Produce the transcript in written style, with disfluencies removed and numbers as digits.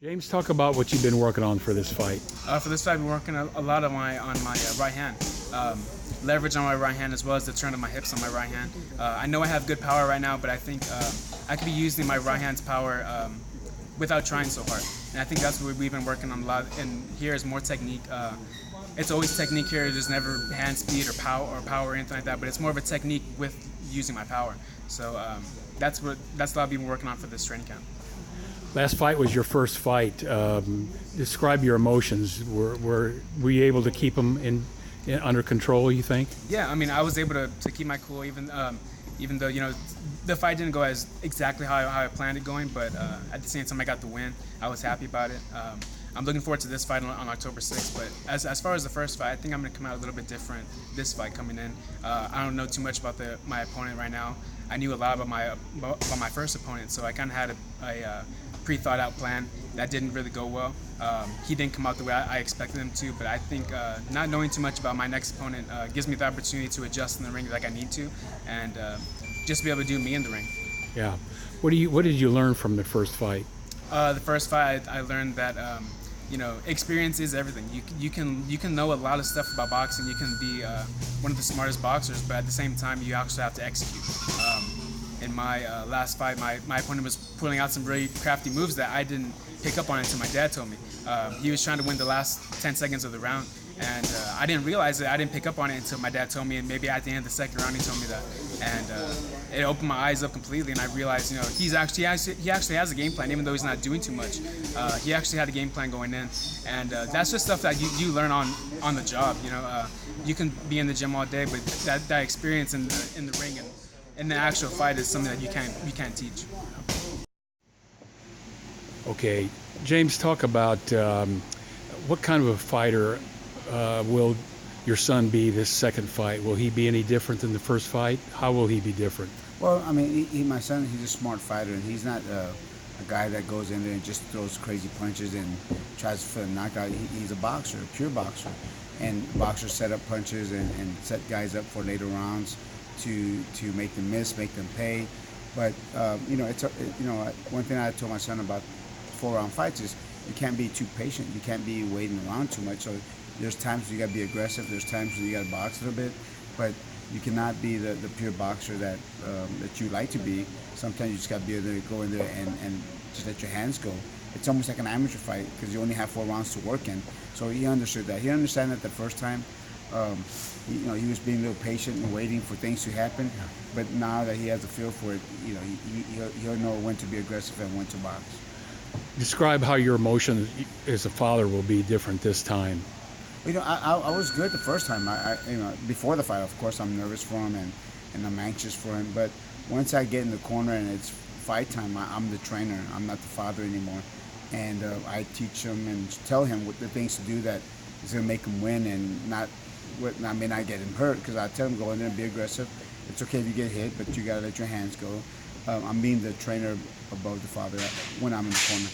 James, talk about what you've been working on for this fight. For this fight, I've been working a lot on my right hand, leverage on my right hand as well as the turn of my hips on my right hand. I know I have good power right now, but I think I could be using my right hand's power without trying so hard. And I think that's what we've been working on a lot. And here is more technique. It's always technique here. There's never hand speed or power or anything like that. But it's more of a technique with using my power. So that's what I've been working on for this training camp. Last fight was your first fight. Describe your emotions. Were you able to keep them under control, you think? Yeah, I mean, I was able to keep my cool even though, the fight didn't go as exactly how I planned it going, but at the same time I got the win. I was happy about it. I'm looking forward to this fight on October 6th, but as far as the first fight, I think I'm going to come out a little bit different this fight coming in. I don't know too much about my opponent right now. I knew a lot about my first opponent, so I kind of had a pre-thought out plan that didn't really go well. He didn't come out the way I expected him to, but I think not knowing too much about my next opponent gives me the opportunity to adjust in the ring like I need to, and just be able to do me in the ring. Yeah. What did you learn from the first fight? The first fight, I learned that experience is everything. You can know a lot of stuff about boxing. You can be one of the smartest boxers, but at the same time, you actually have to execute. In my last fight, my opponent was pulling out some really crafty moves that I didn't pick up on until my dad told me. He was trying to win the last 10 seconds of the round, and I didn't realize it. I didn't pick up on it until my dad told me, and maybe at the end of the second round he told me that. And it opened my eyes up completely, and I realized, he actually has a game plan, even though he's not doing too much. He actually had a game plan going in, and that's just stuff that you learn on the job. You can be in the gym all day, but that experience in the ring and in the actual fight is something that you can't teach. Okay, James, talk about what kind of a fighter will your son be this second fight? Will he be any different than the first fight? How will he be different? Well, I mean, my son, he's a smart fighter, and he's not a guy that goes in there and just throws crazy punches and tries for a knockout. He's a boxer, a pure boxer, and boxers set up punches and set guys up for later rounds to make them miss, make them pay. But one thing I told my son about 4-round fights is you can't be too patient. You can't be waiting around too much. So there's times you got to be aggressive. There's times when you got to box a little bit, but you cannot be the pure boxer that you like to be. Sometimes you just got to be able to go in there and just let your hands go. It's almost like an amateur fight because you only have 4 rounds to work in. So he understood that. He understood that the first time. He was being a little patient and waiting for things to happen. But now that he has a feel for it, he'll know when to be aggressive and when to box. Describe how your emotions as a father will be different this time. I was good the first time. Before the fight, of course, I'm nervous for him and I'm anxious for him. But once I get in the corner and it's fight time, I'm the trainer. I'm not the father anymore. And I teach him and tell him what the things to do that is going to make him win and not get him hurt, because I tell him go in there and be aggressive. It's okay if you get hit, but you got to let your hands go. I'm being the trainer above the father when I'm in the corner.